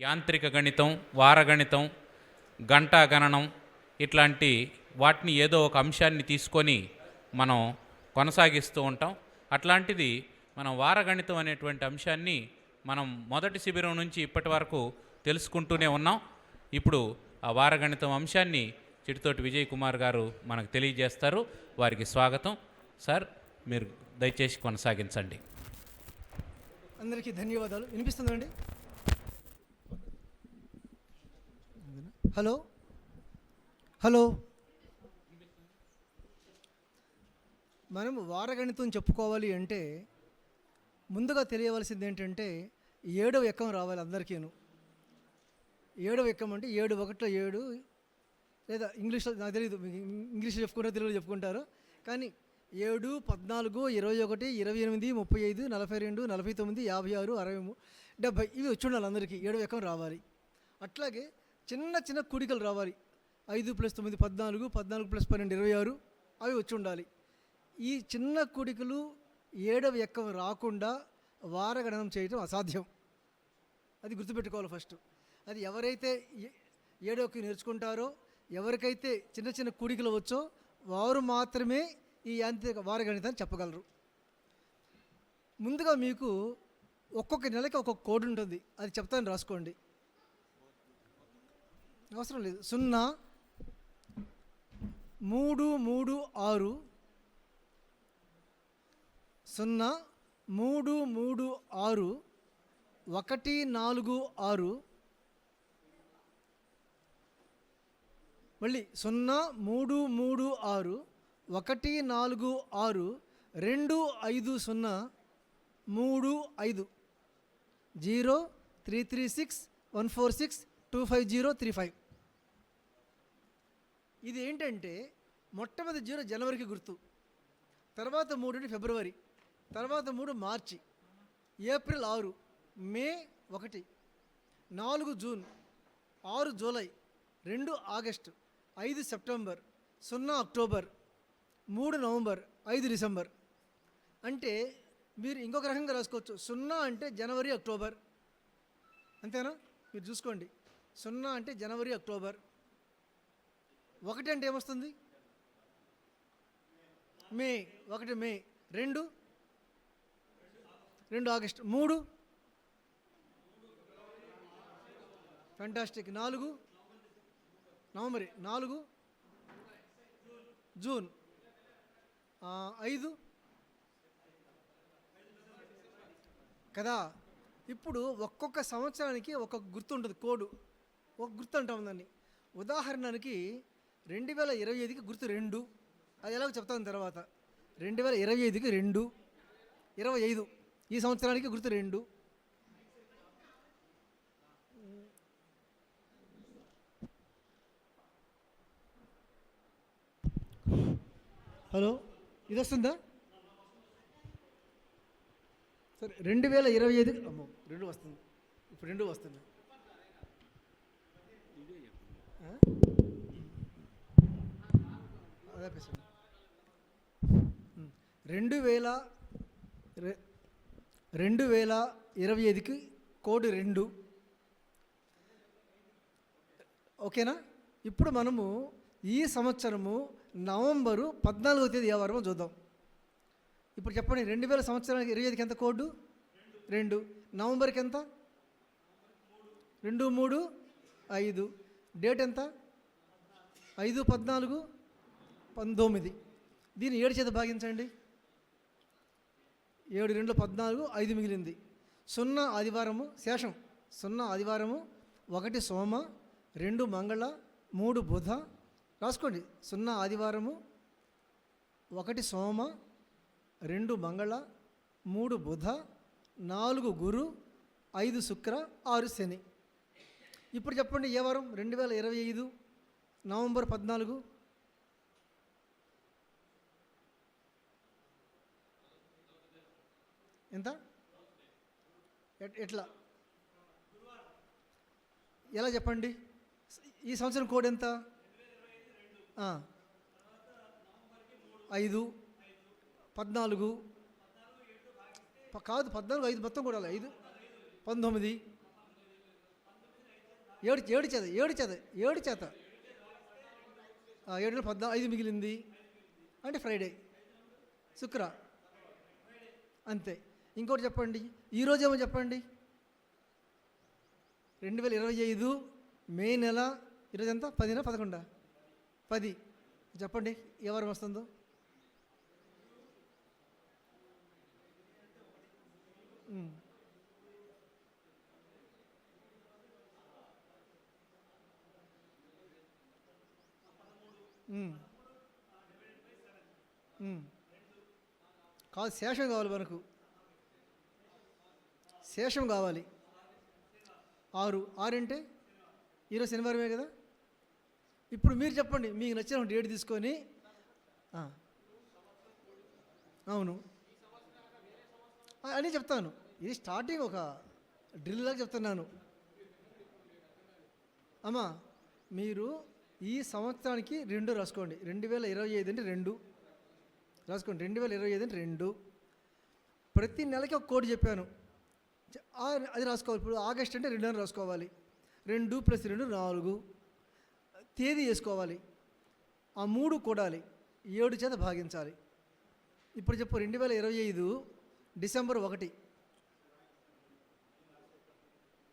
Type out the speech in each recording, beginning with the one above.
యాంత్రిక గణితం, వారగణితం, గంటా గణనం ఇట్లాంటి వాటిని ఏదో ఒక అంశాన్ని తీసుకొని మనం కొనసాగిస్తూ ఉంటాం. అట్లాంటిది మనం వారగణితం అనేటువంటి అంశాన్ని మనం మొదటి శిబిరం నుంచి ఇప్పటి వరకు తెలుసుకుంటూనే ఉన్నాం. ఇప్పుడు ఆ వారగణితం అంశాన్ని చిటితోటి విజయ్ కుమార్ గారు మనకు తెలియజేస్తారు. వారికి స్వాగతం. సార్, మీరు దయచేసి కొనసాగించండి. అందరికీ ధన్యవాదాలు. వినిపిస్తుందండి? హలో హలో మనం వారగణితం చెప్పుకోవాలి అంటే ముందుగా తెలియవలసింది ఏంటంటే 7వ ఎక్కం రావాలి అందరికీను. 7వ ఎక్కం అంటే 7 1 7, లేదా ఇంగ్లీష్లో నాకు తెలియదు, ఇంగ్లీష్లో చెప్పుకుంటారో తెలుగులో చెప్పుకుంటారు, కానీ 7 14 21 28 35 42 49 56 63 70 ఇవి వచ్చి ఉండాలి అందరికీ. 7వ ఎక్కం రావాలి. అట్లాగే చిన్న చిన్న కూడికలు రావాలి. 5 + 9 14, 14 + 12 26 అవి వచ్చి ఉండాలి. ఈ చిన్న కూడికలు 7వ ఎక్కం రాకుండా వారగణనం చేయటం అసాధ్యం. అది గుర్తుపెట్టుకోవాలి ఫస్ట్. అది ఎవరైతే 7వకి నేర్చుకుంటారో, ఎవరికైతే చిన్న చిన్న కూడికలు వచ్చో వారు మాత్రమే ఈ యాంత్రిక వారగణితాన్ని చెప్పగలరు. ముందుగా మీకు ఒక్కొక్క నెలకి ఒక్కొక్క కోడ్ ఉంటుంది, అది చెప్తాను, రాసుకోండి. అవసరం లేదు. 0 3 3 6 0 3 3 6 1 4 6 మళ్ళీ 0 3 3 6 1 4 6 2 5 0 3 5 0 336 146 25035. ఇది ఏంటంటే మొట్టమొదటి 0 జనవరికి గుర్తు, తర్వాత 3 ఫిబ్రవరి, తర్వాత 3 మార్చి, ఏప్రిల్ 6, మే 1, 4 June, 6 July, 2 August, 5 September, 0 October, 3 November, 5 December. అంటే మీరు ఇంకొక రకంగా రాసుకోవచ్చు. 0 అంటే జనవరి అక్టోబర్, అంతేనా? మీరు చూసుకోండి. 0 అంటే జనవరి అక్టోబర్. 1 అంటే ఏమొస్తుంది? మే. 1 మే. 2 ఆగస్ట్. 3 ఫ్యాంటాస్టిక్. 4 నవంబర్. 4 జూన్. 5 కదా. ఇప్పుడు ఒక్కొక్క సంవత్సరానికి ఒక్కొక్క గుర్తు ఉంటుంది, కోడు, ఒక గుర్తు అంటాం దాన్ని. ఉదాహరణకి 2025కి గుర్తు 2, అది ఎలాగో చెప్తాను తర్వాత. 2025కి 2, 25 ఈ సంవత్సరానికి గుర్తు 2. హలో, ఇది వస్తుందా? సరే, 2025 అమ్మో 2 వస్తుంది. ఇప్పుడు 2 వస్తుంది. అదే ప్రశ్న. 2025కి కోడ్ 2. ఓకేనా? ఇప్పుడు మనము ఈ సంవత్సరము నవంబరు 14వ తేదీ ఏ వారమో చూద్దాం. ఇప్పుడు చెప్పండి, 2000 సంవత్సరానికి 25కి ఎంత కోడ్? 2. నవంబర్కి ఎంత? 2 3 5. డేట్ ఎంత? 5 14 19. దీన్ని 7 చేత భాగించండి. 7 2 14, 5 మిగిలింది. 0 ఆదివారము శేషం. 0 ఆదివారము, 1 సోమ, 2 మంగళ, 3 బుధ. రాసుకోండి. 0 ఆదివారము, 1 సోమ, 2 మంగళ, 3 బుధ, 4 గురు, 5 శుక్ర, 6 శని. ఇప్పుడు చెప్పండి, ఏ వారం? 2025 నవంబర్ 14. ఎంత? ఎట్లా ఎలా చెప్పండి? ఈ సంవత్సరం కోడ్ ఎంత? 5 14 కాదు, 14 5 మొత్తం కూడా 5 19 ఏడు ఏడు చేత ఏడు చేత ఏడు చేత 7 14 5 మిగిలింది అంటే ఫ్రైడే శుక్ర అంతే. ఇంకోటి చెప్పండి, ఈరోజు ఏమో చెప్పండి. 2025 మే నెల ఈరోజు ఎంత 10 11 10 చెప్పండి ఏ వారం వస్తుందో. కాదు, శేషం కావాలి మనకు, శేషం కావాలి. 6 అంటే ఈరోజు శనివారమే కదా. ఇప్పుడు మీరు చెప్పండి, మీకు నచ్చిన డేట్ తీసుకొని. అవును అని చెప్తాను. ఇది స్టార్టింగ్ ఒక డ్రిల్ లాగా చెప్తున్నాను. అమ్మా మీరు ఈ సంవత్సరానికి 2 రాసుకోండి. 2025 అంటే 2 రాసుకోండి. 2025 అంటే 2. ప్రతి నెలకి ఒక కోడ్ చెప్పాను, అది రాసుకోవాలి. ఇప్పుడు ఆగస్ట్ అంటే 2 అని రాసుకోవాలి. 2 + 2 4 తేదీ వేసుకోవాలి. ఆ 3 కూడాలి, 7 చేత భాగించాలి. ఇప్పుడు చెప్పు 2025 డిసెంబర్ 1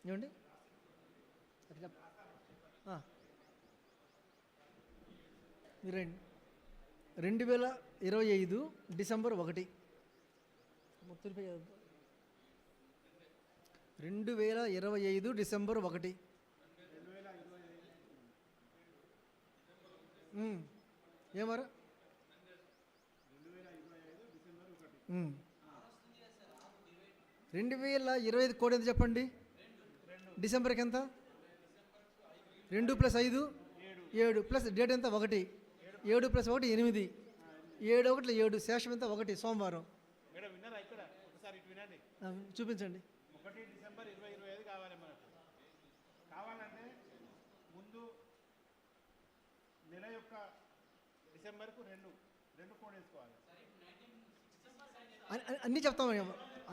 ఏమండి? 2025 డిసెంబర్ 1 2025 డిసెంబర్ 1 ఏమారా 2025 కోడ్ ఎంత చెప్పండి? డిసెంబర్కి ఎంత? 2 + 5 7 ప్లస్ డేట్ ఎంత 1 7 + 1 8 7 1 7 శేషం ఎంత 1 సోమవారం. చూపించండి. 1 డిసెంబర్ 2025 కావాలి మనకు. కావాలంటే ముందు నెల యొక్క డిసెంబర్కు 2 కోడ్ వేసుకోవాలి. అన్నీ చెప్తాం,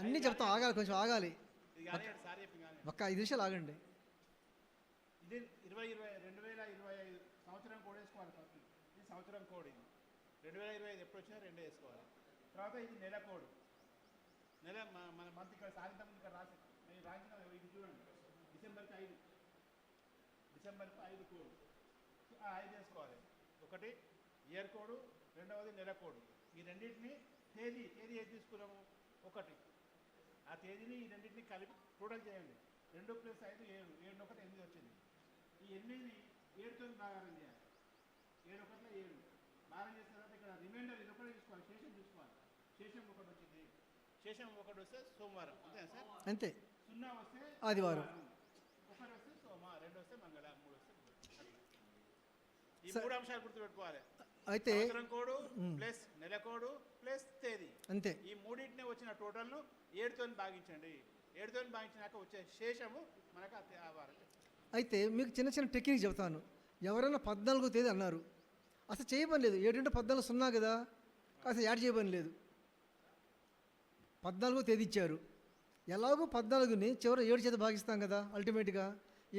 అన్నీ చెప్తాం. ఆగాలి, కొంచెం ఆగాలి. ఒక్క 5 నిమిషాలు ఆగండి. ఇది 2025 సంవత్సరం కోడ్ వేసుకోవాలి. ఫస్ట్ ఇది సంవత్సరం కోడ్. ఇది 2025 ఎప్పుడు వచ్చినా 2 వేసుకోవాలి. తర్వాత ఇది నెల కోడ్. నెల మన మంత్ ఇక్కడ సాయంత్రం ఇక్కడ రాసి రాసిన ఇది చూడండి. డిసెంబర్కి 5 కోడ్ 5 వేసుకోవాలి. ఒకటి ఇయర్ కోడ్, రెండవది నెల కోడ్. ఈ రెండింటిని తేదీ ఏది తీసుకున్నాము 1 ఆ తేదీని ఈ రెండింటిని కలిపి టోటల్ చేయండి. 2 + 5 7 7 1 8 వచ్చింది. ఈ 8ని 7తో భాగారం చేయాలి. 7 1 7 భాగం చేసిన తర్వాత ఇక్కడ రిమైండర్ ఇది ఒకటి తీసుకోవాలి, శేషం తీసుకోవాలి. శేషం 1 వచ్చింది. శేషం 1 వస్తే సోమవారం, అంతే సార్? అంతే. 0 వస్తే ఆదివారం, 1 వస్తే సోమ, 2 వస్తే మంగళ, 3 వస్తే ఈ 3 అంశాలు గుర్తుపెట్టుకోవాలి. అయితే సంవత్సరం కోడ్ ప్లస్ నెల కోడ్ ప్లస్ తేదీ, అంతే. ఈ మూడింటిని వచ్చిన టోటల్ను 7తో భాగించండి. 7తో భాగించినాక వచ్చే శేషము మనకు ఆ వారం. అయితే మీకు చిన్న చిన్న టెక్నిక్ చెబుతాను. ఎవరైనా 14వ తేదీ అన్నారు, అసలు చేయబని లేదు. 7 × 14 0 కదా, అసలు యాడ్ చేయబని లేదు. 14వ తేదీ ఇచ్చారు. ఎలాగో 14ని చివరి 7 చేత భాగిస్తాం కదా అల్టిమేట్గా.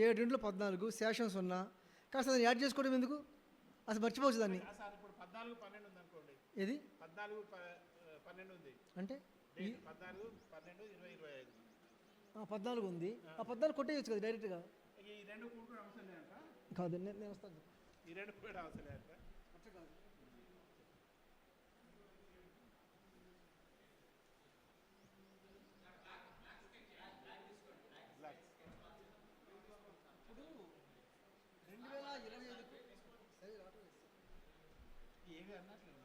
7 × 14 శేషం 0. కాస్త దాన్ని యాడ్ చేసుకోవడం ఎందుకు? అసలు మర్చిపోవచ్చు దాన్ని. సార్ ఇప్పుడు 14 12 ఉంది అనుకోండి. ఏది 14 12 ఉంది అంటే 14 12 20 25 14 ఉంది. ఆ 14 కొట్టేయచ్చు కదా డైరెక్ట్గా. ఈ 2 కూడా అవసరం లేదంట. కాదు, నేను వస్తాను. ఈ 2 కూడా అవసరం లేదంట. అట్లా కాదు. ఇప్పుడు 2025 ఏవి అన్నట్లేదు.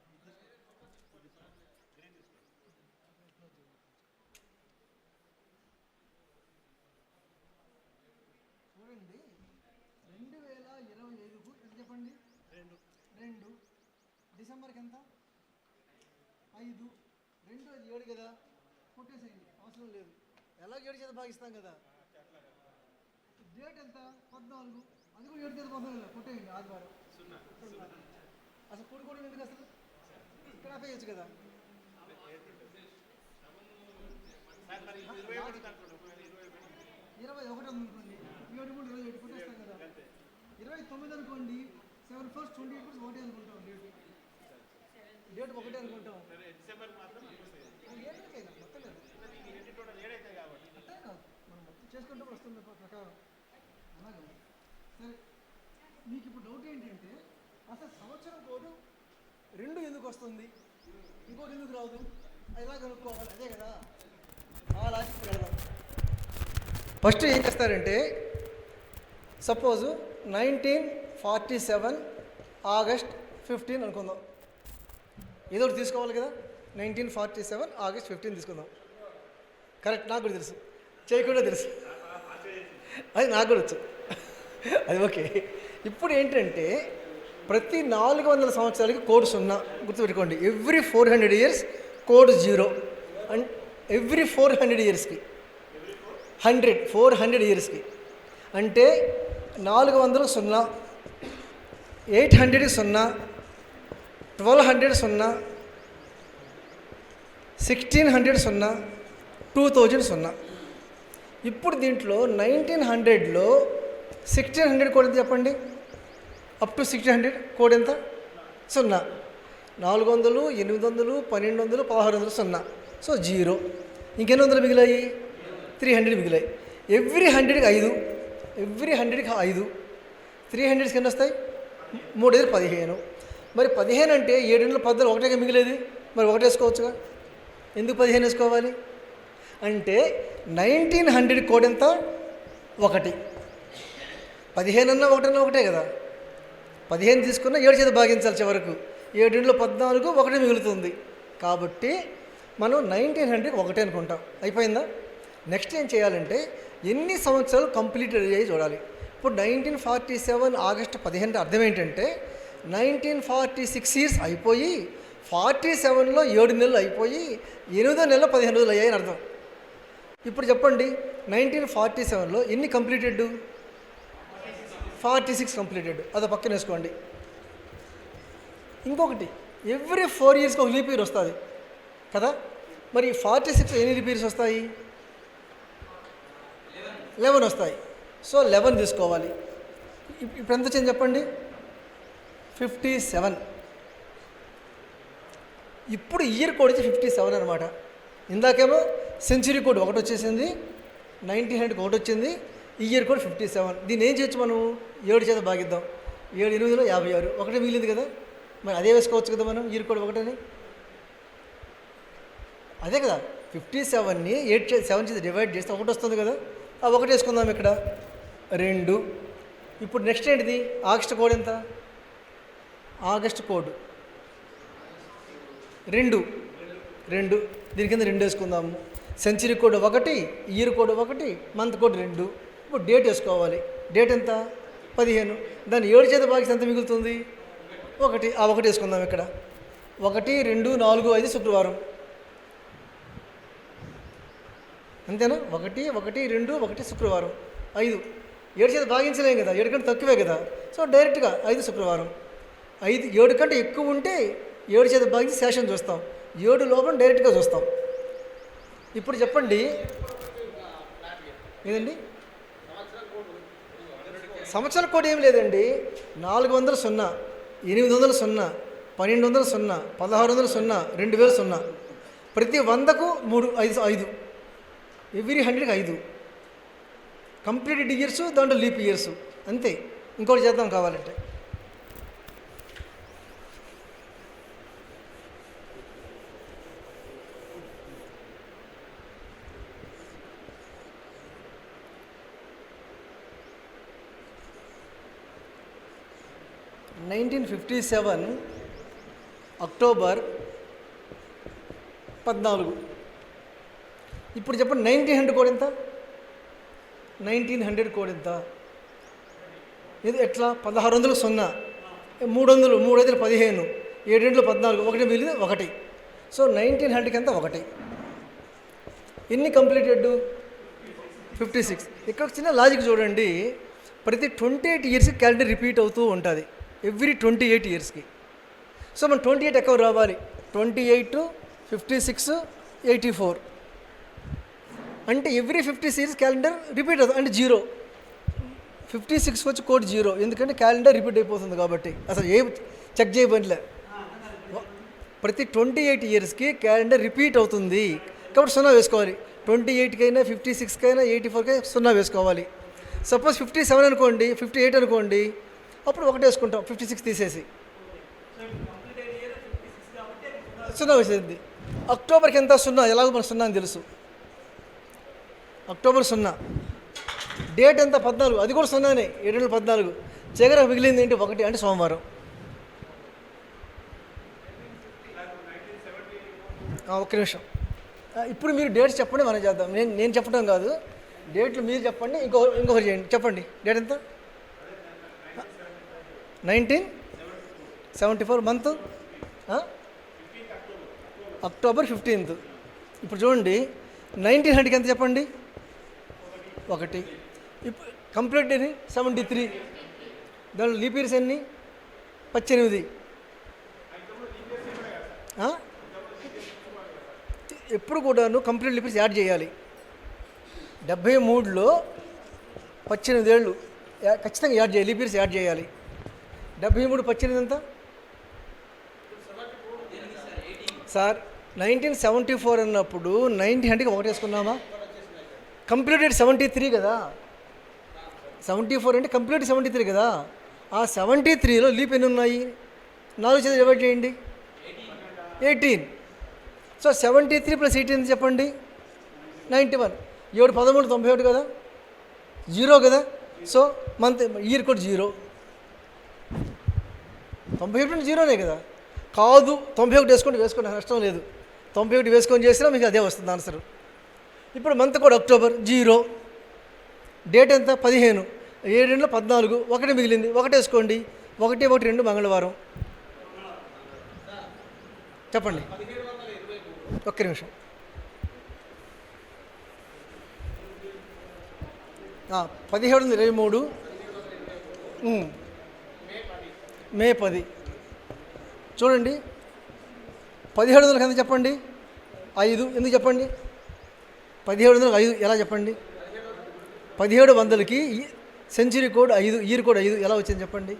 చూడండి, 2025కు ఎంత చెప్పండి? 2 డిసెంబర్కి ఎంత? 5 2 అది 7 కదా, కొట్టేసేయండి, అవసరం లేదు. ఎలాగ 7 చేత భాగిస్తాం కదా. డేట్ ఎంత? 14. అది కూడా 7 చేత 14 కొట్టేయండి. ఆదివారం అసలు కూడుకోవడం ఎందుకు? అసలు ఇక్కడ ఆపేయచ్చు కదా. 21 అనుకోండి, 7 3 27 కొట్టేస్తాం కదా. 29 అనుకోండి, 7 1st 28 ఒకటే అనుకుంటాం, డేట్ ఒకటే అనుకుంటాం. డిసెంబర్ మాత్రం ఏదైనా మొత్తం లేదు, ఈ రెండు టోటల్ ఏడైతాయి కాబట్టి అట్టే కాదు, మనం మొత్తం చేసుకుంటూ వస్తుంది ప్రకారం. అలాగే సరే, మీకు ఇప్పుడు డౌట్ ఏంటంటే అసలు సంవత్సరం కోడ్ 2 ఎందుకు వస్తుంది, ఇంకోటి ఎందుకు రాదు, ఎలా కనుక్కోవాలి, అదే కదా ఆ లాజిక్ వెళ్దాం. ఫస్ట్ ఏం చేస్తారంటే, సపోజ్ 1947 ఆగస్ట్ 15 అనుకుందాం. ఏదో ఒకటి తీసుకోవాలి కదా, 1947 ఆగస్ట్ 15 తీసుకుందాం. కరెక్ట్, నాకు కూడా తెలుసు, చేయకుండా తెలుసు, అది నాకు కూడా వచ్చు, అది ఓకే. ఇప్పుడు ఏంటంటే ప్రతి 400 సంవత్సరాలకి కోడ్ 0 గుర్తుపెట్టుకోండి. Every 400 years code 0. And every 400 yearsకి 400 yearsకి అంటే 400 0, 800 0, 1200 0, 1600 0, 2000 0. ఇప్పుడు దీంట్లో 1900లో 1600 కోడ్ ఎంత చెప్పండి, అప్ టు 1600 కోడ్ ఎంత, 0. 400, 800, 1200, 1600 0, సో 0. ఇంకెన్ని వందలు మిగిలాయి, 300 మిగిలాయి. ఎవ్రీ 100కి 5, ఎవ్రీ 100కి 5, 300కి ఎన్ని వస్తాయి, 3 5 15. మరి 15 అంటే 7 14 ఒకటే మిగిలేది, మరి ఒకటి వేసుకోవచ్చుగా, ఎందుకు 15 వేసుకోవాలి అంటే 1900 కోడ్ ఎంత, 1. 15 అన్నా 1 అన్నా ఒకటే కదా. 15 తీసుకున్నా 7 చేత భాగించాలి చివరకు, 7 14, 1 మిగులుతుంది. కాబట్టి మనం 1900 1 అనుకుంటాం. అయిపోయిందా? నెక్స్ట్ ఏం చేయాలంటే ఎన్ని సంవత్సరాలు కంప్లీట్ అయ్యాయి చూడాలి. ఇప్పుడు 1947 ఆగస్టు 15 అర్థం ఏంటంటే 1946 years అయిపోయి 47లో 7 నెలలు అయిపోయి 8వ నెలలో 15 రోజులు అయ్యాయని అర్థం. ఇప్పుడు చెప్పండి, 1947లో ఎన్ని కంప్లీటెడ్, 46 కంప్లీటెడ్. అది పక్కన వేసుకోండి. ఇంకొకటి, ఎవ్రీ 4 yearsకి ఒక లీప్ ఇయర్ వస్తుంది కదా. మరి 46 ఎన్ని లీప్ ఇయర్స్ వస్తాయి, 11 వస్తాయి. సో 11 తీసుకోవాలి. ఇప్పుడు ఎంత వచ్చింది చెప్పండి, 57. ఇప్పుడు ఇయర్ కోడ్ వచ్చి 57 అనమాట. ఇందాకేమో సెంచురీ కోడ్ 1 వచ్చేసింది, 1900 1 వచ్చింది, ఇయర్ కోడ్ 57. దీన్ని ఏం చేయొచ్చు మనం, 7 చేత భాగిద్దాం. 7 8లో 56, 1 మిగిలింది కదా. మరి అదే వేసుకోవచ్చు కదా మనం, ఇయర్ కోడ్ 1 అని. అదే కదా, 57ని 7 చేత డివైడ్ చేస్తే 1 వస్తుంది కదా. ఆ 1 వేసుకుందాం ఇక్కడ, 2. ఇప్పుడు నెక్స్ట్ ఏంటిది, ఆగస్ట్ కోడ్ ఎంత, ఆగస్ట్ కోడ్ 2, దీని కింద 2 వేసుకుందాము. Century code 1, year code 1, month code 2. ఇప్పుడు డేట్ వేసుకోవాలి. డేట్ ఎంత, 15. దాన్ని 7 చేత భాగిస్తే ఎంత మిగులుతుంది, 1. ఆ 1 వేసుకుందాం ఇక్కడ. 1 2 4 5 శుక్రవారం. అంతేనా, 1 1 2 1 శుక్రవారం, 5. 7 చేత భాగించలేం కదా, 7 కంటే తక్కువే కదా. సో డైరెక్ట్గా 5 శుక్రవారం. 5 7 కంటే ఎక్కువ ఉంటే 7 చేత భాగించి శేషం చూస్తాం, 7 లోపల డైరెక్ట్గా చూస్తాం. ఇప్పుడు చెప్పండి ఏదండి, సంవత్సరాల కోడ్ ఏం లేదండి. 400 0, 800 0, 1200 0, 1600 0, 2000 0. ప్రతి 100కు 3 5 5, ఎవ్రీ 100కి 5 కంప్లీటెడ్ ఇయర్స్, దాంట్లో లీప్ ఇయర్స్ అంతే. ఇంకోటి చేద్దాం కావాలంటే, అక్టోబర్ 14. ఇప్పుడు చెప్పండి 1900 కోడ్ ఎంత, 1900 కోడ్ ఎంత, ఇది ఎట్లా, 1600 0, 300 3 5 15, 7 14, 1 మిగిలింది 1. సో 1900కి ఎంత, 1. ఎన్ని కంప్లీటెడ్, 56. ఇక్కడ చిన్న లాజిక్ చూడండి, ప్రతి 28 ఇయర్స్కి క్యాలెండర్ రిపీట్ అవుతూ ఉంటుంది, ఎవ్రీ 28 ఇయర్స్కి. సో మనం 28 ఎక్కువ రావాలి, 28 56 84 అంటే ఎవ్రీ 56 ఇయర్స్ క్యాలెండర్ రిపీట్ అవుతుంది, అంటే 0. 56 వచ్చి కోడ్ 0, ఎందుకంటే క్యాలెండర్ రిపీట్ అయిపోతుంది కాబట్టి అసలు ఏం చెక్ చేయబడిలే. ప్రతి 28 ఇయర్స్కి క్యాలెండర్ రిపీట్ అవుతుంది కాబట్టి 0 వేసుకోవాలి. 28కైనా 56కైనా 84కైనా 0 వేసుకోవాలి. సపోజ్ 57 అనుకోండి, 58 అనుకోండి, అప్పుడు 1 వేసుకుంటాం, 56 తీసేసి 0 వేసేది. అక్టోబర్కి ఎంత 0, ఎలాగో మనకు 0 అని తెలుసు. అక్టోబర్ 0, డేట్ ఎంత 14, అది కూడా 0నే, 7/14. చివర మిగిలింది ఏంటి 1 అంటే సోమవారం. ఒక్క నిమిషం, ఇప్పుడు మీరు డేట్స్ చెప్పండి, మనం చేద్దాం. నేను చెప్పడం కాదు, డేట్లు మీరు చెప్పండి, ఇంకొకరు చేయండి. చెప్పండి డేట్ ఎంత? 1974 మంత్ అక్టోబర్ 15th. ఇప్పుడు చూడండి 1900కి ఎంత చెప్పండి? 1. ఇప్పుడు కంప్లీట్ అని 73, దాంట్లో లీప్ ఇయర్స్ ఎన్ని? 18. ఎప్పుడు కూడాను కంప్లీట్ లీప్ ఇయర్స్ యాడ్ చేయాలి. 73లో 18 ఏళ్ళు ఖచ్చితంగా యాడ్ చేయాలి, లీప్ ఇయర్స్ యాడ్ చేయాలి. 73 18 ఎంత సార్? 1974 అన్నప్పుడు 1900కి 1 వేసుకున్నామా? కంప్లీటెడ్ 73 కదా. 74 అంటే కంప్లీట్ 73 కదా. ఆ 73లో లీప్ ఎన్ని ఉన్నాయి? 4 చేత డివైడ్ చేయండి, 18. సో 73 + 18 చెప్పండి? 91. 7 13 91 కదా, 0 కదా. సో మంత్ ఇయర్ కూడా 0. 91 0నే కదా. కాదు 91 వేసుకోండి, నష్టం లేదు. 91 వేసుకొని చేసినా మీకు అదే వస్తుంది ఆన్సర్. ఇప్పుడు మంత్ కూడా అక్టోబర్ 0, డేట్ ఎంత? 15, 7 14, 1 మిగిలింది, 1 వేసుకోండి. 1 1 2 మంగళవారం. చెప్పండి, ఒక్క నిమిషం. 1723 మే 10. చూడండి 1700 ఎంత చెప్పండి? 5. ఎందుకు చెప్పండి? 1705 ఎలా చెప్పండి? 1700కి సెంచరీ కోడ్ 5, ఇయర్ కోడ్ 5 ఎలా వచ్చింది చెప్పండి?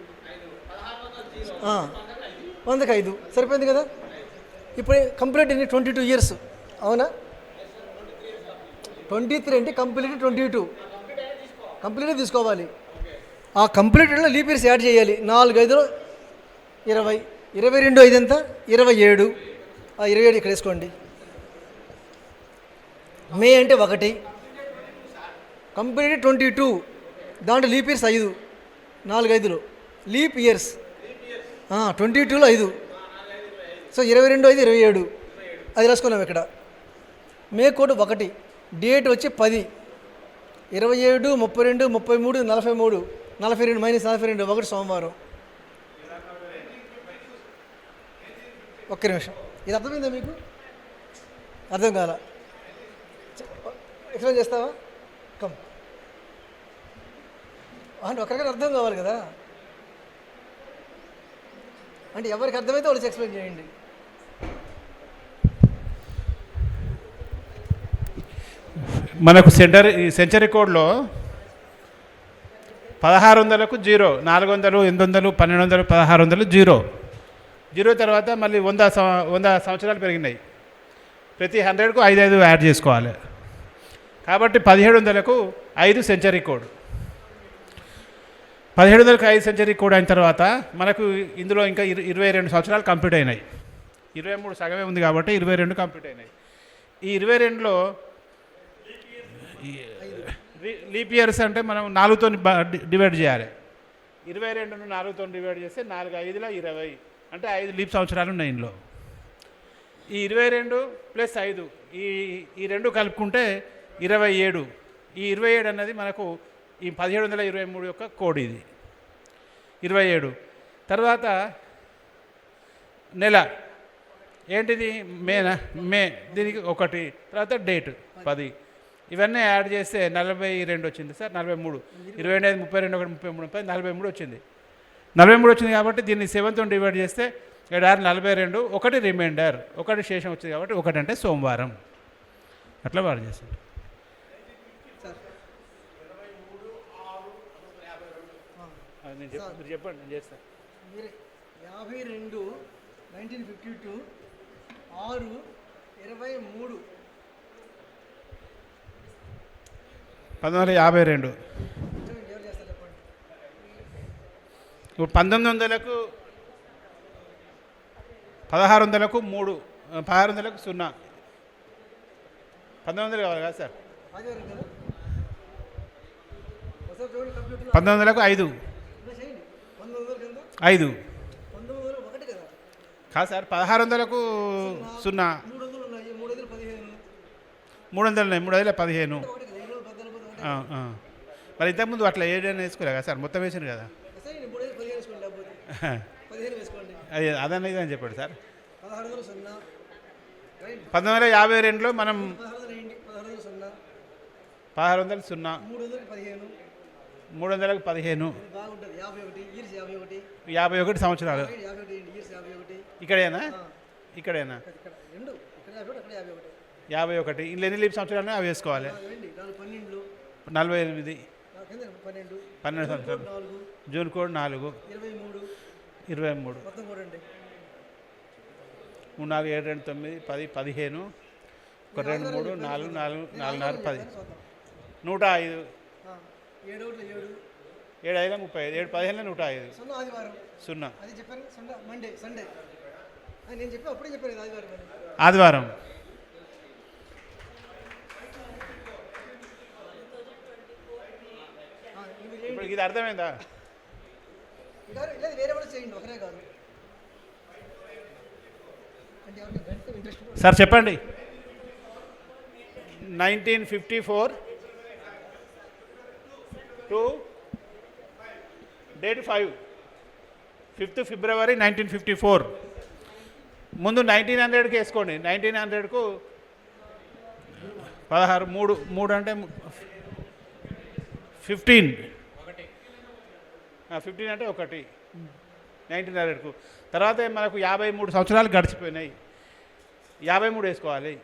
100కి 5 సరిపోయింది కదా. ఇప్పుడు కంప్లీట్ అన్ని 22 ఇయర్స్, అవునా? 23 అంటే కంప్లీట్ 22, కంప్లీట్గా తీసుకోవాలి. ఆ కంప్లీట్లో లీప్ ఇయర్స్ యాడ్ చేయాలి. 4 5లో 20, 22 5 ఎంత? 27. 27 ఇక్కడ వేసుకోండి. మే అంటే 1, కంప్లీట్ 22, దాంట్లో లీప్ ఇయర్స్ 5, 4 5లో లీప్ ఇయర్స్ 22లో 5. సో 22 5 27, అది రాసుకున్నాం ఇక్కడ. మే కోడ్ 1, డేట్ వచ్చి 10, 27 32 33 43, 42 -42, 1 సోమవారం. ఒక్క నిమిషం, ఇది అర్థమైందా మీకు? అర్థం కాల? ఎక్స్ప్లెయిన్ చేస్తావా? కమ్ అంటే ఒకరికైనా అర్థం కావాలి కదా. అంటే ఎవరికి అర్థమైతే వాళ్ళకి ఎక్స్ప్లెయిన్ చేయండి. మనకు సెంచరీ కోడ్లో 1600కు 0, 400, 800, 1200, 1600 0 తర్వాత మళ్ళీ 100 సంవత్సరాలు పెరిగినాయి. ప్రతి 100కు 5 5 యాడ్ చేసుకోవాలి. కాబట్టి 1700కు 5 సెంచరీ కోడ్. 1700కు 5 సెంచరీ కోడ్ అయిన తర్వాత మనకు ఇందులో ఇంకా 22 సంవత్సరాలు కంప్లీట్ అయినాయి. 23 సగమే ఉంది కాబట్టి 22 కంప్లీట్ అయినాయి. ఈ 22లో లీప్ ఇయర్స్ అంటే మనం 4తో డివైడ్ చేయాలి. 22ను 4తో డివైడ్ చేస్తే 4 5లో 20, అంటే 5 లీప్ సంవత్సరాలు ఉన్నాయి ఇందులో. ఈ 22 + 5 ఈ 2 కలుపుకుంటే 27. ఈ 27 అన్నది మనకు ఈ 1723 యొక్క కోడ్. ఇది 27. తర్వాత నెల ఏంటిది? మే, దీనికి 1, తర్వాత డేట్ 10. ఇవన్నీ యాడ్ చేస్తే 42 వచ్చింది సార్. 43, 25 32 1 33 30 43 వచ్చింది. 43 వచ్చింది కాబట్టి దీన్ని 7తో డివైడ్ చేస్తే 7 42, 1 రిమైండర్, 1 శేషం వచ్చింది కాబట్టి 1 అంటే సోమవారం. అట్లా వాడు చేస్తాడు. మీరు చెప్పండి, నేను చేస్తాను. మీరు 52 1952 6 23 1952. ఎవరు చేస్తారు చెప్పండి. ఇప్పుడు 1900కు 1600కు 3 1600కు 0. 1900 కావాలి కదా సార్? ఆదివారం కదా ఒకసారి చూడండి కంప్యూటర్ 1900కు 5 చేయండి. 1900 కింద 5 1900 ఒకటి కదా, కాదు సార్, 1600కు 0. 300 ఉన్నాయి, 315 300 ఉన్నాయి, 315. ఒకటి కదా, 714 ఒకటి మరి ఇంతకుముందు అట్లా 7 అని వేసుకోలే కదా సార్, మొత్తం వేసారు కదా. వేసేయండి. 315 వేసుకోండి, లేకపోతే 15 వేసుకోండి. అది అదన్న ఇదని చెప్పండి సార్. 1600 0 రైట్. 1952లో మనం 1600 వేయండి. 1600 0 1600 0 300 15 300కు 15 ఇది బాగుంటుంది. 51 ఇయర్స్ 51 51 సంవత్సరాలు. 51 ఇయర్స్ 51 ఇక్కడేనా? ఇక్కడేనా? ఇక్కడ రెండు ఇక్కడ 51 అక్కడ 51 51. ఇందులో ఎన్ని లీప్ సంవత్సరాలు అవి వేసుకోవాలి. వేయండి. 4 12 48 కింద 12 12 సంవత్సరాలు. 4 జూన్ కోడ్ 4 23 23 మొత్తం కూడండి. 3 4 7 2 9 10 15 1 2 3 4 4 4 4 10 105 7 ఒకటి 7 7 5 35 7 15 105 0 ఆదివారం 0 అది చెప్పాను. మండే సండే నేను చెప్పి అప్పుడే చెప్పాను ఇది ఆదివారం అని. ఆదివారం. ఇవి చేయండి. ఇప్పుడు ఇది అర్థమైందా? లేదు వేరే కూడా చేయండి, ఒకరే కాదు. అంటే ఎవరికి గణితం ఇంట్రెస్ట్ సార్ చెప్పండి. 1954 టు డేట్ 5 ఫిబ్రవరి 1954. ముందు 1900కి వేసుకోండి. 1900కు 16 3 అంటే 15 15 అంటే 1 1900కు. తర్వాత మనకు 53 సంవత్సరాలు గడిచిపోయినాయి. 53 వేసుకోవాలి.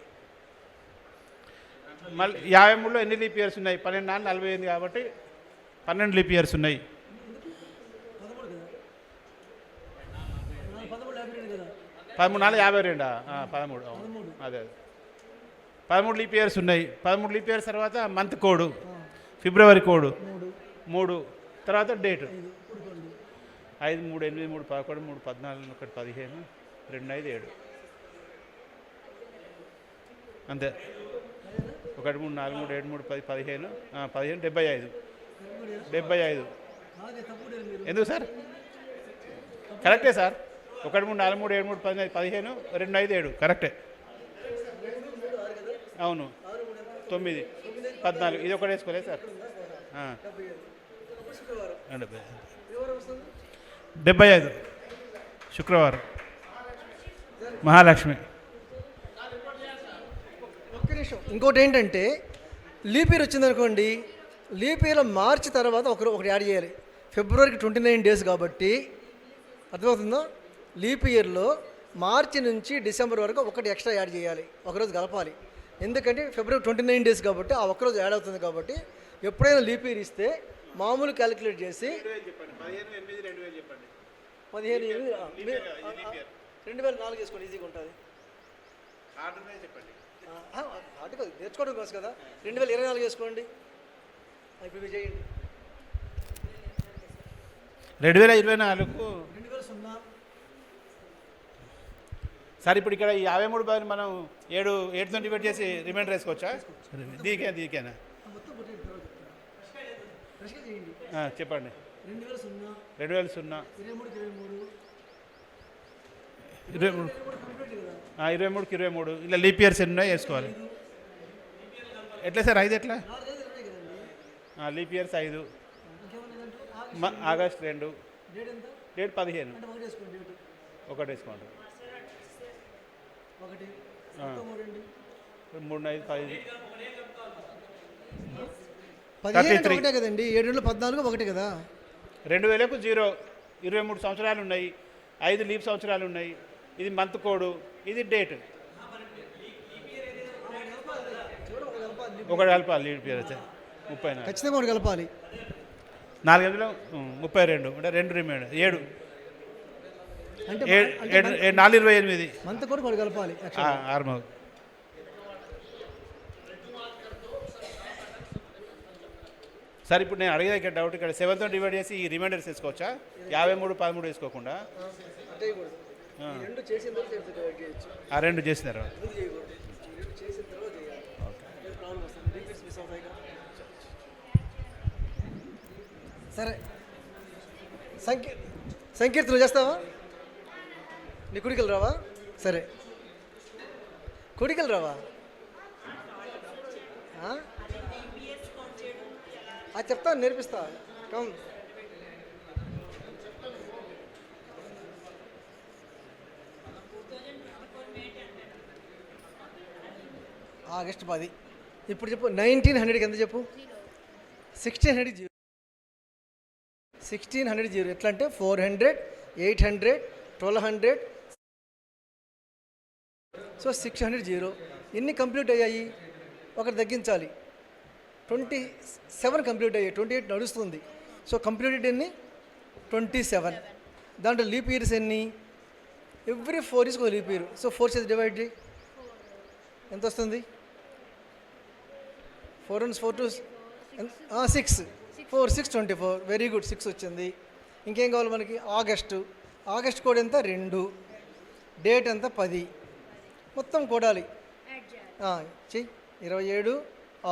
మళ్ళీ 53లో ఎన్ని లీప్ ఇయర్స్ ఉన్నాయి? 12 4 48 కాబట్టి 12 లీప్ ఇయర్స్ ఉన్నాయి. 13 4 52 13 అదే 13 లీప్ ఇయర్స్ ఉన్నాయి. 13 లీప్ ఇయర్స్ తర్వాత మంత్ కోడ్ ఫిబ్రవరి కోడ్ 3 తర్వాత డేట్ 5 3 8 3 11 3 14 1 15 2 5 7 అంతే. 1 3 4 3 7 3 10 15 15 75 ఎందుకు సార్? కరెక్టే సార్. 1 3 4 3 7 3 15 2 5 7 కరెక్టే. అవును 9 14 ఇది ఒకటి వేసుకోలేదు సార్. 75 శుక్రవారం మహాలక్ష్మి. ఒక్క నిమిషం. ఇంకోటి ఏంటంటే లీప్ ఇయర్ వచ్చిందనుకోండి, లీప్ ఇయర్లో మార్చి తర్వాత ఒకటి యాడ్ చేయాలి. ఫిబ్రవరికి 29 డేస్ కాబట్టి అర్థమవుతుందో. లీప్ ఇయర్లో మార్చి నుంచి డిసెంబర్ వరకు ఒకటి ఎక్స్ట్రా యాడ్ చేయాలి, ఒకరోజు కలపాలి. ఎందుకంటే ఫిబ్రవరి 29 డేస్ కాబట్టి ఆ ఒక్కరోజు యాడ్ అవుతుంది. కాబట్టి ఎప్పుడైనా లీప్ ఇయర్ ఇస్తే మామూలు క్యాలిక్యులేట్ చేసి 2004 వేసుకోండి, ఈజీగా ఉంటుంది. అటు కాదు, నేర్చుకోవడం కోసం కదా. 2024 వేసుకోండి. ఇప్పుడు మీరు చేయండి. 2024కు 2000 సార్. ఇప్పుడు ఇక్కడ ఈ 53 బదులు మనం 7తో డివైడ్ చేసి రిమైండర్ వేసుకోవచ్చా? దీనికేనా మొత్తం కొట్టేయండి, తర్వాత చెప్తాను. ఫ్రెష్గా చేయండి. చెప్పండి. 2000 2000 23 23కి 23 ఇలా లీప్ ఇయర్స్ ఎన్ని ఉన్నాయి వేసుకోవాలి. ఎట్లా సార్ 5 ఎట్లా? 4 రోజులు ఉన్నాయి కదండి. లీప్ ఇయర్స్ 5 ఇంకేమన్నా ఆగస్ట్ 2 డేట్ ఎంత డేట్ 15 అంటే ఒకటి వేసుకోండి. డేట్ ఒకటి వేసుకోండి. 1 3 3 5 10 15 ఒకటే కదండి. 7 14 ఒకటే కదా. 2000కు 0 23 సంవత్సరాలు ఉన్నాయి. 5 లీప్ సంవత్సరాలు ఉన్నాయి. ఇది మంత్ కోడ్, ఇది డేట్. ఒకటి కలపాలి లీప్ ఇయర్ అయితే 34. ఖచ్చితంగా ఒకటి కలపాలి. 4 32 అంటే 2 రిమైండ్ 7 అంటే 4 28 మంత్ కూడా మనం కలపాలి యాక్చువల్లీ. 6 మగ. సార్ ఇప్పుడు నేను అడిగే ఇక్కడ డౌట్, ఇక్కడ 7తో డివైడ్ చేసి ఈ రిమైండర్స్ వేసుకోవచ్చా? 53 13 వేసుకోకుండా అంటే ఈ రెండు చేసిన తర్వాత డివైడ్ చేయొచ్చు. ఆ 2 చేసిన తర్వాత ముందు చేయకూడదు. ఈ రెండు చేసిన తర్వాత చేయాలి. ఏ ప్రాబ్లం వస్తుంది, రిపీట్స్ మిస్ అవుతాయి కదా. సరే, సంకీర్తన చేస్తావా? నీ కుడికలు రావా? సరే, కుడికలు రావా? అది చెప్తాను, నేర్పిస్తా. కమ్. ఆగస్టు 10. ఇప్పుడు చెప్పు, 1900కి ఎంత చెప్పు? 1600 జీరో. 1600 జీరో ఎట్లా అంటే 400, 800, 1200, సో 600 జీరో. ఎన్ని కంప్లీట్ అయ్యాయి? ఒకటి తగ్గించాలి. 27 కంప్లీట్ అయ్యాయి. 28 నడుస్తుంది. సో కంప్లీటెడ్ ఎన్ని? 27. దాంట్లో లీప్ ఇయర్స్ ఎన్ని? ఎవ్రీ 4 ఇయర్స్కి ఒక లీప్ ఇయర్. సో 4 చేసి డివైడ్ చేయి, ఎంత వస్తుంది? 4 1 4 2 6. 4 6 24. వెరీ గుడ్, 6 వచ్చింది. ఇంకేం కావాలి మనకి? ఆగస్ట్ కోడ్ ఎంత? 2. డేట్ ఎంత? 10. మొత్తం కూడాలి. చెయ్యి. 27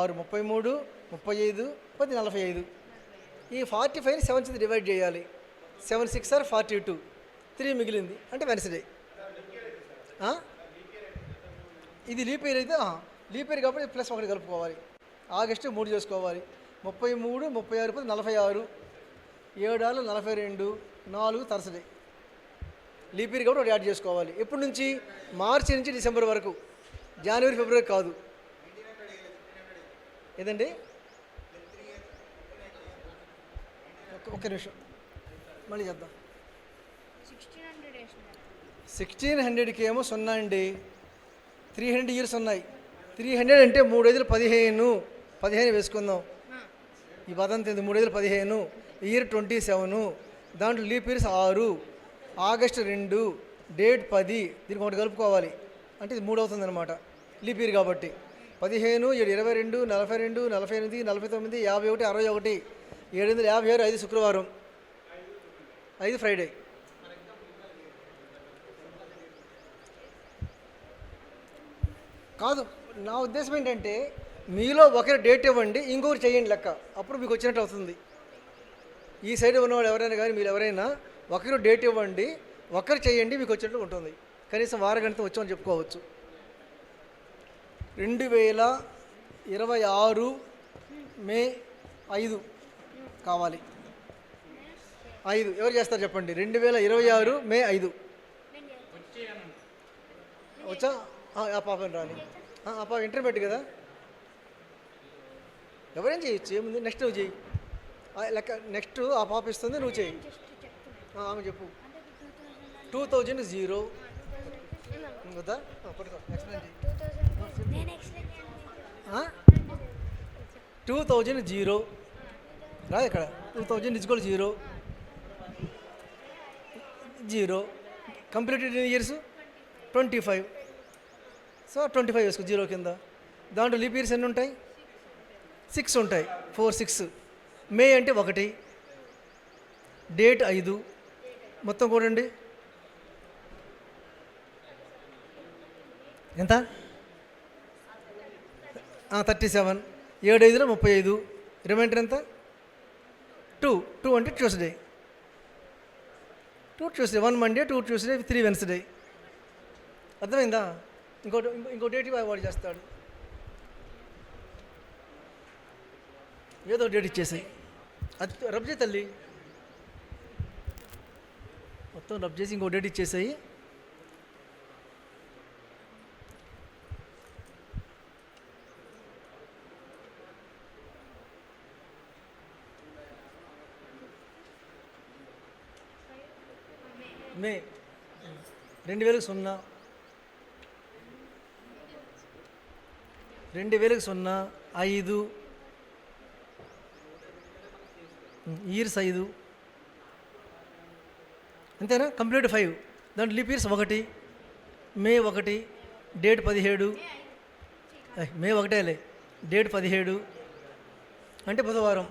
6 33 35 10 45. ఈ 45ని 7 చేసి డివైడ్ చేయాలి. 7 6 ఆర్ 42. 3 మిగిలింది అంటే వెన్స్డే. ఇది లీప్ ఇయర్ అయితే లీప్ ఇయర్ కాబట్టి ప్లస్ 1 కలుపుకోవాలి. ఆగస్టు 3 చేసుకోవాలి. 33 36 46. 7 ఆరు 42. 4 థర్స్డే. లీప్ ఇయర్ కాబట్టి ఒకటి యాడ్ చేసుకోవాలి. ఎప్పటి నుంచి? మార్చి నుంచి డిసెంబర్ వరకు. జనవరి ఫిబ్రవరి కాదు. ఏదండి? ఒక్క నిమిషం మళ్ళీ చేద్దాం. 1600కి ఏమో 0 అండి. 300 ఇయర్స్ ఉన్నాయి. 300 అంటే 3 5 15 వేసుకుందాం. ఈ పదంతా 3 5 15. ఇయర్ 27. దాంట్లో లీప్ ఇయర్స్ 6. ఆగస్టు 2. డేట్ 10. దీనికి ఒకటి కలుపుకోవాలి అంటే ఇది 3 అవుతుంది అనమాట, లీప్ ఇయర్ కాబట్టి. 15 7 22 42 48 49 51 61 756. 5 శుక్రవారం, 5 ఫ్రైడే. కాదు, నా ఉద్దేశం ఏంటంటే మీలో ఒకరి డేట్ ఇవ్వండి, ఇంకొకరు చేయండి లెక్క, అప్పుడు మీకు వచ్చినట్టు అవుతుంది. ఈ సైడ్ ఉన్నవాళ్ళు ఎవరైనా కానీ మీరు ఎవరైనా ఒకరు డేట్ ఇవ్వండి, ఒకరు చేయండి, మీకు వచ్చినట్టు ఉంటుంది. కనీసం వారగంట వచ్చామని చెప్పుకోవచ్చు. 2026 మే 5 కావాలి. 5 ఎవరు చేస్తారు చెప్పండి? 2026 మే 5 వచ్చా? ఆ పాపని రాని. ఆ పాప ఇంటర్మీడియట్ కదా, ఎవరైనా చేయొచ్చు, ఏముంది. నెక్స్ట్ నువ్వు చేయి లెక్క. నెక్స్ట్ ఆ పాప ఇస్తుంది, నువ్వు చేయి. ఆమె చెప్పు. 2000 జీరో వద్దా? పట్టుకో, ఎక్స్ప్లెయిన్ చేయి. 2000 జీరో రా ఇక్కడ. 2000 ఇజ్కోల్ 0 0. Completed years 25. సో 25 వేసుకో జీరో కింద. దాంట్లో లీప్ ఇయర్స్ ఎన్ని ఉంటాయి? 6 ఉంటాయి. 4 6. మే అంటే 1. డేట్ 5. మొత్తం కూడండి ఎంత? 37. 7 5 35. రిమైండర్ ఎంత? 2 అంటే Tuesday. 2 Tuesday, 1 Monday, 2 Tuesday, 3 Wednesday. అర్థమైందా? ఇంకో డేట్ వాడు చేస్తాడు. ఏదో డేట్ ఇచ్చేసాయి. అది రబ్ చేయి తల్లి, మొత్తం రబ్ చేసి ఇంకో డేట్ ఇచ్చేసాయి. మే 2000 0. 2000 0 5. ఇయర్స్ 5, అంతేనా? కంప్లీట్ 5. దాంట్లో లీప్ ఇయర్స్ 1, మే 1, డేట్ 17, మే 1 డేట్ 17 అంటే బుధవారం.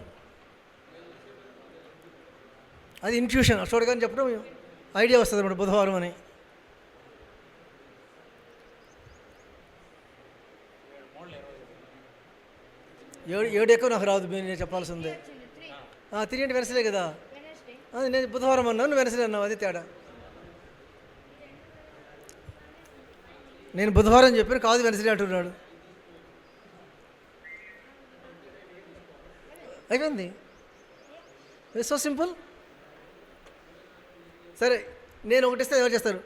అది ఇన్ఫ్యూషన్ చూడగానే చెప్పడం ఐడియా వస్తుంది అన్నమాట బుధవారం అని. ఏడు ఎక్కువ నాకు రాదు, నేను చెప్పాల్సిందే. 3 అంటే వెనస్డే కదా, నేను బుధవారం అన్నాను, నువ్వు వెనస్డే అన్నావు, అది తేడా. నేను బుధవారం చెప్పాను, కాదు వెనస్డే అంటున్నాడు. అయిపోయింది. It's so simple. సరే, నేను ఒకటి ఇస్తే ఎవరు చేస్తారు?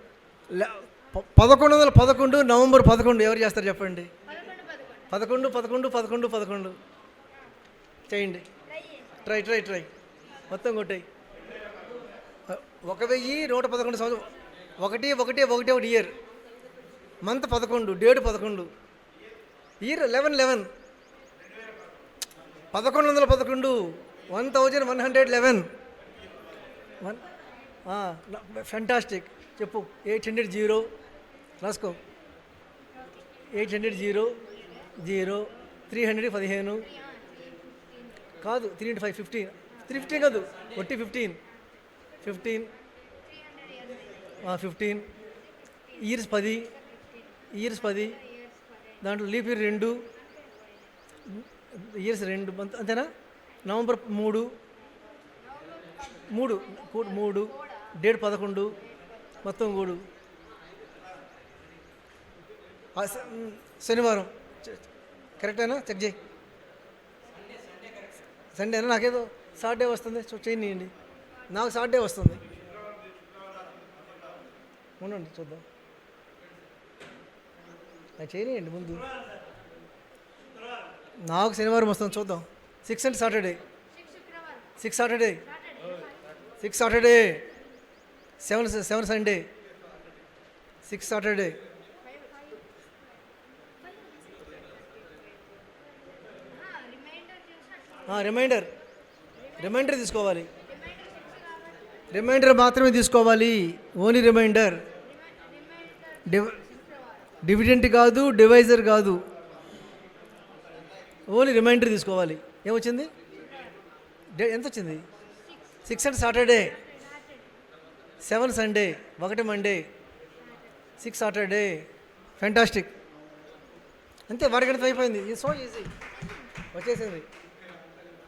1111 నవంబర్ 11 ఎవరు చేస్తారు చెప్పండి? 11 చేయండి. ట్రై మొత్తం కొట్టాయి. 1111 సంవత్సరం, 1 year, month 11, date 11, year 11 1111 1111 fantastic. చెప్పు. 800 రాసుకో. 800 0 300 15 కాదు, 3 × 5 15, 315 కాదు, 15 ఇయర్స్ 10 దాంట్లో లీప్ ఇయర్ 2 ఇయర్స్ 2 మంత్, అంతేనా? నవంబర్ 3 డేట్ 11 మొత్తం 3 శనివారం. కరెక్టేనా? చెక్ చేయి. సండేనా? నాకేదో సాటర్డే వస్తుంది, చేయనియండి. నాకు సాటర్డే వస్తుంది. ఉండండి చూద్దాం, నాకు చేయనియండి ముందు. నాకు శనివారం వస్తుంది, చూద్దాం. 6 అంటే Saturday, 6 Saturday, 7 Sunday, 6 Saturday. Reminder తీసుకోవాలి. రిమైండర్ మాత్రమే తీసుకోవాలి, ఓన్లీ రిమైండర్. డివిడెంట్ కాదు, డివైజర్ కాదు, ఓన్లీ రిమైండర్ తీసుకోవాలి. ఏమొచ్చింది? ఎంత వచ్చింది? 6 అంటే Saturday, 7 Sunday, 1 Monday, 6 Saturday. Fantastic. అంతే, వాడిగంట అయిపోయింది. ఇది సో ఈజీ, వచ్చేసింది.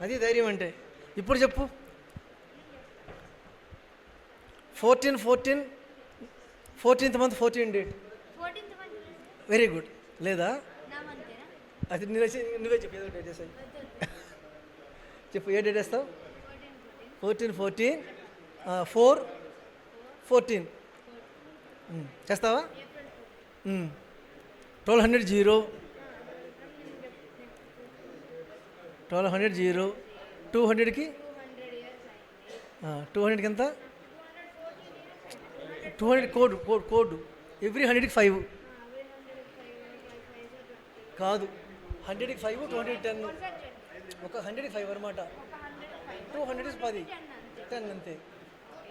అది ధైర్యం అంటే. ఇప్పుడు చెప్పు. 14th month 14 date. Very good. లేదా అది నువ్వే చెప్పు, ఏదో డేట్ వేసాయి చెప్పు. ఏ డేట్ వేస్తావు? 14 4/14 చేస్తావా? 1200 0 200కి 200కి ఎంత? 200 కోడ్ ఎవ్రీ 100కి 5 కాదు, 100కి 5, 200కి 10. ఒక 100కి 5 అనమాట. 200 10 అంతే.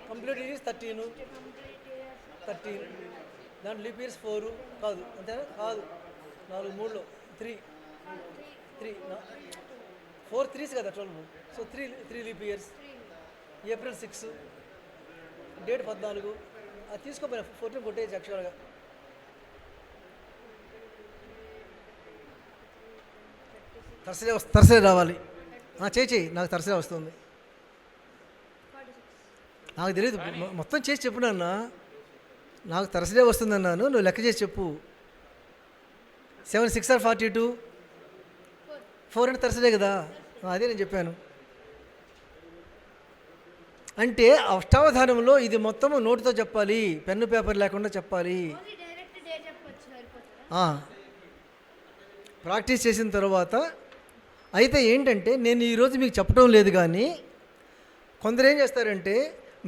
Complete years 13. దాంట్లో లీప్ ఇయర్స్ 4 కాదు, అంతేనా? కాదు, 4 3లో 3 4 3s కదా 12. So 3 leap years. April 6, date 14. అది తీసుకోపోయినా 14 కొట్టేసి యాక్చువల్గా. తర్సడే రావాలి. చేయి, నాకు తర్సడే వస్తుంది. నాకు తెలియదు, మొత్తం చేసి చెప్పు నాన్న. నాకు తర్సడే వస్తుందన్నాను, నువ్వు లెక్క చేసి చెప్పు. 7 6 or 42 4 అంటే తర్సడే కదా, అదే నేను చెప్పాను. అంటే అష్టావధానంలో ఇది మొత్తం నోటుతో చెప్పాలి, పెన్ను పేపర్ లేకుండా చెప్పాలి. ప్రాక్టీస్ చేసిన తర్వాత అయితే ఏంటంటే, నేను ఈరోజు మీకు చెప్పడం లేదు, కానీ కొందరు ఏం చేస్తారంటే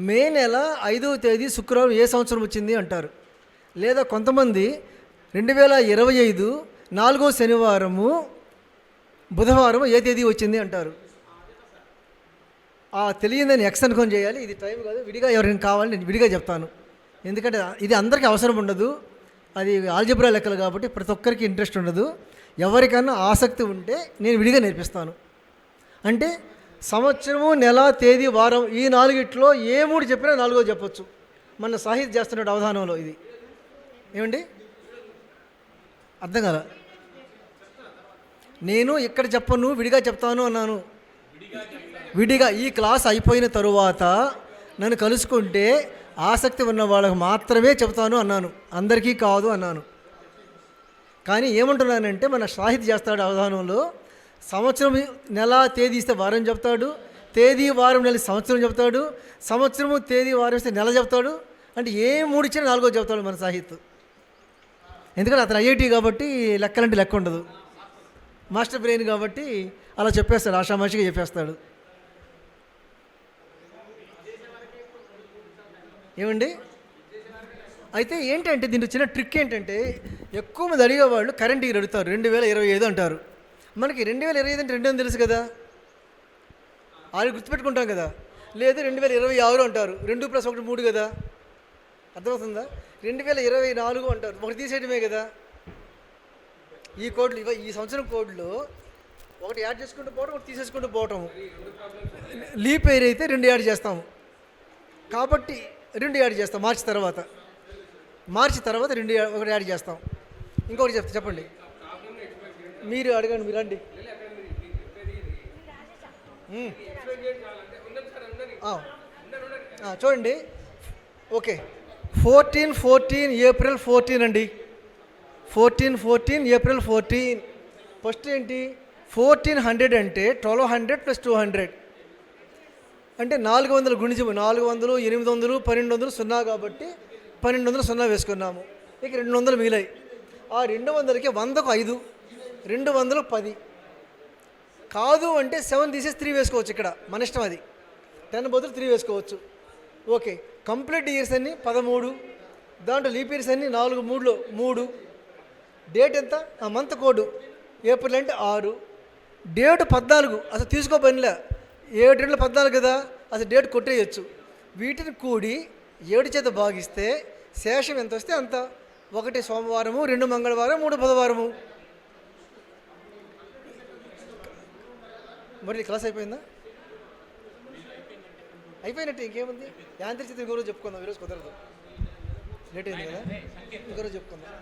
మే నెల 5వ తేదీ శుక్రవారం ఏ సంవత్సరం వచ్చింది అంటారు. లేదా కొంతమంది 2025 4వ శనివారము బుధవారం ఏ తేదీ వచ్చింది అంటారు. ఆ తెలియదని ఎక్స్ అనుకొని చేయాలి. ఇది టైం కాదు, విడిగా ఎవరికైనా కావాలని నేను విడిగా చెప్తాను. ఎందుకంటే ఇది అందరికీ అవసరం ఉండదు, అది ఆల్జీబ్రా లెక్కలు కాబట్టి ప్రతి ఒక్కరికి ఇంట్రెస్ట్ ఉండదు. ఎవరికైనా ఆసక్తి ఉంటే నేను విడిగా నేర్పిస్తాను. అంటే సంవత్సరము, నెల, తేదీ, వారం ఈ నాలుగిట్లో ఏ 3 చెప్పినా 4వ చెప్పొచ్చు. మన సాహిత్య చేస్తున్న అవధానంలో ఇది ఏమండి అర్థం కాల. నేను ఇక్కడ చెప్పను, విడిగా చెప్తాను అన్నాను. విడిగా ఈ క్లాస్ అయిపోయిన తరువాత నన్ను కలుసుకుంటే ఆసక్తి ఉన్న వాళ్ళకు మాత్రమే చెప్తాను అన్నాను, అందరికీ కాదు అన్నాను. కానీ ఏమంటున్నానంటే మన సాహిత్య చేస్తాడు అవధానంలో సంవత్సరం, నెల, తేదీ ఇస్తే వారం చెప్తాడు, తేదీ, వారం, నెల సంవత్సరం చెప్తాడు, సంవత్సరము, తేదీ, వారం ఇస్తే నెల చెప్తాడు. అంటే ఏ 3 ఇచ్చినా 4వ చెప్తాడు మన సాహిత్యం. ఎందుకంటే అతను ఐఐటి కాబట్టి లెక్కలంటే లెక్క ఉండదు, మాస్టర్ బ్రెయిన్ కాబట్టి అలా చెప్పేస్తాడు, ఆషామాషిగా చెప్పేస్తాడు. ఏమండి అయితే ఏంటంటే దీంట్లో చిన్న ట్రిక్ ఏంటంటే ఎక్కువ మంది అడిగేవాళ్ళు కరెంట్ ఇయర్ అడుగుతారు, 2025 అంటారు. మనకి 2025 అంటే 2 అని తెలుసు కదా, అది గుర్తుపెట్టుకుంటాం కదా. లేదు 2026 అంటారు, 2 + 1 3 కదా, అర్థమవుతుందా. 2024 అంటారు, ఒకటి తీసేయడమే కదా. ఈ కోడ్లు ఈ సంవత్సరం కోడ్లో ఒకటి యాడ్ చేసుకుంటూ పోవడం, ఒకటి తీసేసుకుంటూ పోవటం. లీప్ ఇయర్ అయితే 2 యాడ్ చేస్తాము కాబట్టి 2 యాడ్ చేస్తాం. మార్చి తర్వాత 1 యాడ్ చేస్తాం. ఇంకొకటి చెప్పండి, మీరు అడగండి, మీరు రండి. చూడండి, ఓకే 14 ఏప్రిల్ 14 అండి, 14 ఏప్రిల్ 14. ఫస్ట్ ఏంటి 1400 అంటే 1200 + 200 అంటే 400 గుణించము, 400, 800, 1200 0 కాబట్టి 1200 0 వేసుకున్నాము. ఇక 200 మిగిలాయి. ఆ 200కి 100కు 5, 200కు 10. కాదు అంటే 7 తీసేసి 3 వేసుకోవచ్చు. ఇక్కడ మన ఇష్టం, అది 10 బదులు 3 వేసుకోవచ్చు. ఓకే, కంప్లీట్ ఇయర్స్ అన్ని 13, దాంట్లో లీప్ ఇయర్స్ అన్ని 4 3లో 3. డేట్ ఎంత, ఆ మంత్ కోడ్ ఏప్రిల్ అంటే 6, డేట్ 14. అసలు తీసుకోపనిలే, 7 2 14 కదా, అసలు డేట్ కొట్టేయచ్చు. వీటిని కూడి 7 చేత భాగిస్తే శేషం ఎంత వస్తే అంత. 1 సోమవారము, 2 మంగళవారం, 3 బుధవారము. మరి క్లాస్ అయిపోయిందా? అయిపోయినట్టు ఇంకేముంది. యాంత్రిక చిత్రం ఇంకో రోజు చెప్పుకుందాం, ఈరోజు కుదరదు, లేట్ అయింది కదా, ఇంకో రోజు చెప్పుకుందాం.